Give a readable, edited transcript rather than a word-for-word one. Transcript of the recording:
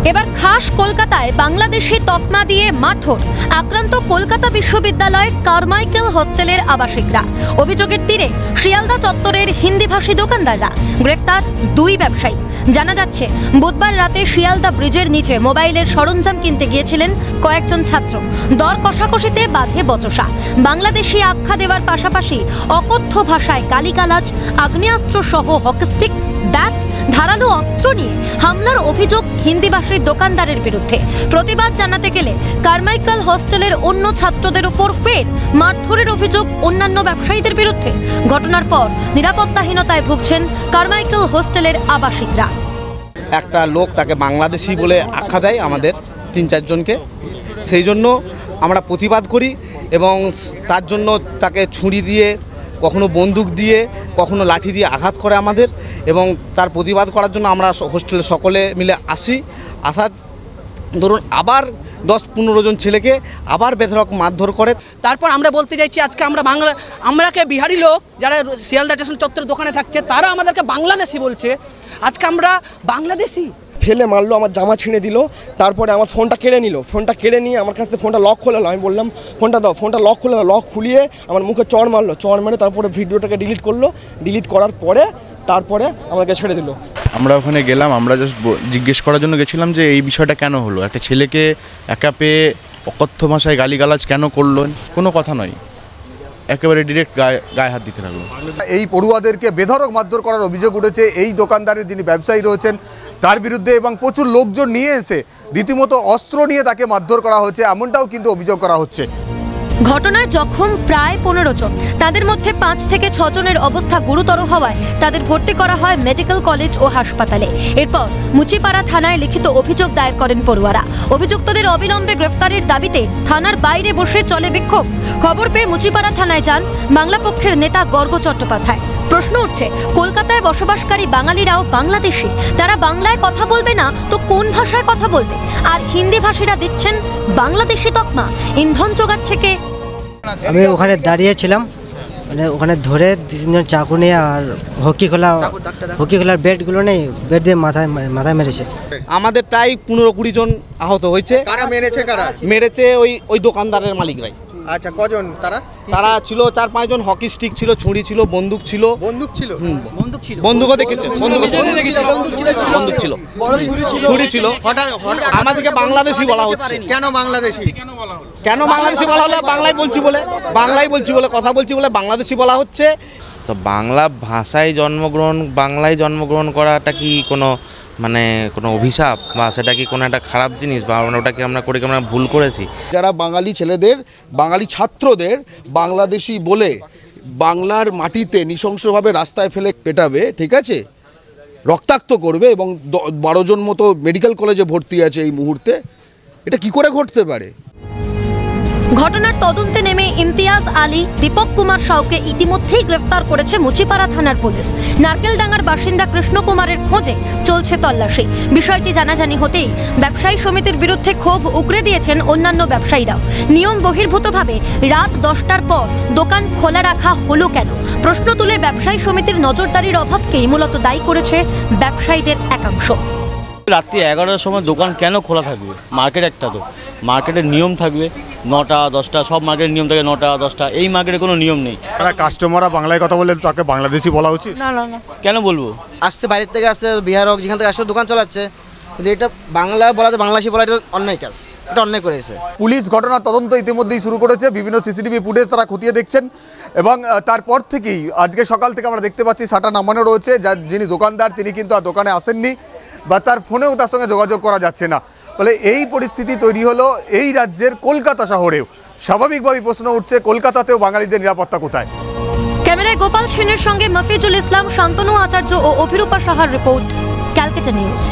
এবার খাস কলকাতায় বাংলাদেশি তকমা দিয়ে মারধর আক্রান্ত কলকাতা বিশ্ববিদ্যালয়ের কারমাইকেল হোস্টেলের আবাসিকরা। অভিযোগের তীরে শিয়ালদা চত্বরের হিন্দিভাষী দোকানদাররা, গ্রেফতার 2 ব্যবসায়ী। জানা যাচ্ছে বুধবার রাতে শিয়ালদা ব্রিজের নিচে মোবাইলের সরঞ্জাম কিনতে গিয়েছিলেন কয়েকজন ছাত্র। দর কষাকষিতে বাধে বচসা। বাংলাদেশি আখ্যা দেওয়ার পাশাপাশি অকথ্য ভাষায় গালিগালাজ, আগ্নেয়াস্ত্র সহ হকিস্টিক, ব্যাট, ধারালো অস্ত্র নিয়ে হামলার অভিযোগ হিন্দিভাষী দোকানদারের বিরুদ্ধে। প্রতিবাদ জানাতে গেলে কারমাইকেল হোস্টেলের অন্য ছাত্রদের উপর ফের মারধরের অভিযোগ অন্যান্য ব্যবসায়ীদের বিরুদ্ধে। ঘটনার পর নিরাপত্তাহীনতায় ভুগছেন কারমাইকেল হোস্টেলের আবাসিকরা। একটা লোক তাকে বাংলাদেশি বলে আখ্যা দেয় আমাদের 3-4 জনকে, সেই জন্য আমরা প্রতিবাদ করি এবং তার জন্য তাকে ছুরি দিয়ে, কখনো বন্দুক দিয়ে, কখনো লাঠি দিয়ে আঘাত করে আমাদের, এবং তার প্রতিবাদ করার জন্য আমরা হোস্টেলে সকলে মিলে আসার ধরুন আবার 10-15 জন ছেলেকে আবার বেধড়ক মারধর করে। তারপর আমরা বলতে চাইছি, আজকে আমরাকে বিহারি লোক যারা শিয়ালদা স্টেশন চত্বরের দোকানে থাকছে তারা আমাদেরকে বাংলাদেশি বলছে। আজকে আমরা বাংলাদেশি ফেলে মারলো, আমার জামা ছিঁড়ে দিল, তারপরে আমার ফোনটা কেড়ে নিল। ফোনটা কেড়ে নিয়ে আমার কাছ থেকে ফোনটা লক খুলে আমি বললাম ফোনটা দাও, ফোনটা লক খুলে লক খুলিয়ে আমার মুখে চড় মারলো। চড় মেরে তারপরে ভিডিওটাকে ডিলিট করলো। ডিলিট করার পরে তারপরে আমাকে ছেড়ে দিল। আমরা ওখানে গেলাম, আমরা জাস্ট জিজ্ঞেস করার জন্য গেছিলাম যে এই বিষয়টা কেন হলো, একটা ছেলেকে একা পেয়ে অকথ্য ভাষায় গালিগালাজ কেন করলো, কোনো কথা নয়, একেবারে ডিরেক্ট গায়ে হাত দিতে লাগলো। এই পড়ুয়াদেরকে বেধড়ক মারধর করার অভিযোগ উঠেছে এই দোকানদারের যিনি ব্যবসায়ী রয়েছেন তার বিরুদ্ধে, এবং প্রচুর লোকজন নিয়ে এসে রীতিমতো অস্ত্র নিয়ে তাকে মারধর করা হচ্ছে, এমনটাও কিন্তু অভিযোগ করা হচ্ছে। ঘটনায় জখম প্রায় 15 জন। তাদের মধ্যে 5 থেকে 6 জনের অবস্থা গুরুতর হওয়ায় তাদের ভর্তি করা হয় মেডিকেল কলেজ ও হাসপাতালে। এরপর মুচিপাড়া থানায় লিখিত অভিযোগ দায়ের করেন পড়ুয়ারা। অভিযুক্তদের অবিলম্বে গ্রেফতারের দাবিতে থানার বাইরে বসে চলে বিক্ষোভ। খবর পেয়ে মুচিপাড়া থানায় যান বাংলা পক্ষের নেতা গর্গ চট্টোপাধ্যায়। প্রশ্ন উঠছে, কলকাতায় বসবাসকারী বাঙালিরাও বাংলাদেশি, তারা বাংলায় কথা বলবে না তো কোন ভাষায় কথা বলবে? আর হিন্দি ভাষীরা দিচ্ছেন বাংলাদেশি তকমা। ইন্ধন যোগাচ্ছে কে? আমি ওখানে দাঁড়িয়েছিলাম, মানে ওখানে ধরে 2-3 জন চাকু নিয়ে আর হকি খোলার বেডগুলো নেই, বেড দিয়ে মাথায় মেরেছে। আমাদের প্রায় 15-20 জন আহত হয়েছে। কারা মেরেছে? মেরেছে ওই দোকানদারের মালিকরাই। আচ্ছা, কজন তারা? তারা ছিল 4-5 জন। হকি স্টিক ছিল, ছুরি ছিল, বন্দুক ছিল। বন্দুকও দেখেছে, বন্দুক ছিল, ছুরি ছিল। আমাদেরকে বাংলাদেশি বলা হচ্ছে। কেন বাংলাদেশি বলা হলো? বাংলায় বলছি বলে কথা বলছি বলে বাংলাদেশি বলা হচ্ছে। তো বাংলা ভাষায় বাংলায় জন্মগ্রহণ করাটা কি কোনো অভিশাপ, বা সেটা কি কোনো একটা খারাপ জিনিস, বা ওটাকে আমরা ভুল করেছি? যারা বাঙালি ছেলেদের, বাঙালি ছাত্রদের বাংলাদেশি বলে বাংলার মাটিতে নৃশংসভাবে রাস্তায় ফেলে পেটাবে, ঠিক আছে, রক্তাক্ত করবে, এবং 12 জন মতো মেডিকেল কলেজে ভর্তি আছে এই মুহূর্তে, এটা কি করে ঘটতে পারে? ঘটনার তদন্তে নেমে ইমতিয়াজ আলী, দীপক কুমার সাউকে ইতিমধ্যেই গ্রেফতার করেছে মুচিপাড়া থানার পুলিশ। নারকেলডাঙ্গার বাসিন্দা কৃষ্ণ কুমারের খোঁজে চলছে তল্লাশি। বিষয়টি জানাজানি হতেই ব্যবসায়ী সমিতির বিরুদ্ধে ক্ষোভ উগরে দিয়েছেন অন্যান্য ব্যবসায়ীরাও। নিয়ম বহির্ভূতভাবে রাত 10টার পর দোকান খোলা রাখা হলো কেন? প্রশ্ন তুলে ব্যবসায়ী সমিতির নজরদারির অভাবকেই মূলত দায়ী করেছে ব্যবসায়ীদের একাংশ। রাত্রি 11টার সময় দোকান কেন খোলা থাকবে? মার্কেট একটা, তো মার্কেটের নিয়ম থাকবে 9টা 10টা, সব মার্কেটের নিয়ম থাকে 9টা 10টা, এই মার্কেটে কোনো নিয়ম নেই। কাস্টমাররা বাংলায় কথা বললে তাকে বাংলাদেশি বলা উচিত? না, কেন বলবো? আসছে বাইরের থেকে, আসছে বিহার হোক, যেখান থেকে আসছে দোকান চালাচ্ছে, কিন্তু এটা বাংলা বলাতে বাংলাদেশি বলা এটা অন্যায় কাজ, এটা অন্যায় করেছে। পুলিশ ঘটনার তদন্ত ইতিমধ্যেই শুরু করেছে। বিভিন্ন সিসিটিভি ফুটেজ তারা খতিয়ে দেখছেন, এবং তারপর থেকেই আজকে সকাল থেকে আমরা দেখতে পাচ্ছি শাটার নামানো রয়েছে। যিনি দোকানদার তিনি কিন্তু আর দোকানে আসেননি, বা তার ফোনেও তার সঙ্গে যোগাযোগ করা যাচ্ছে না। ফলে এই পরিস্থিতি তৈরি হলো এই রাজ্যের কলকাতা শহরেও। স্বাভাবিকভাবেই প্রশ্ন উঠছে, কলকাতাতেও বাঙালিদের নিরাপত্তা কোথায়? ক্যামেরায় গোপাল সেনের সঙ্গে মফিজুল ইসলাম, শান্তনু আচার্য ও অভিরূপা সাহার রিপোর্ট, ক্যালকাটা নিউজ।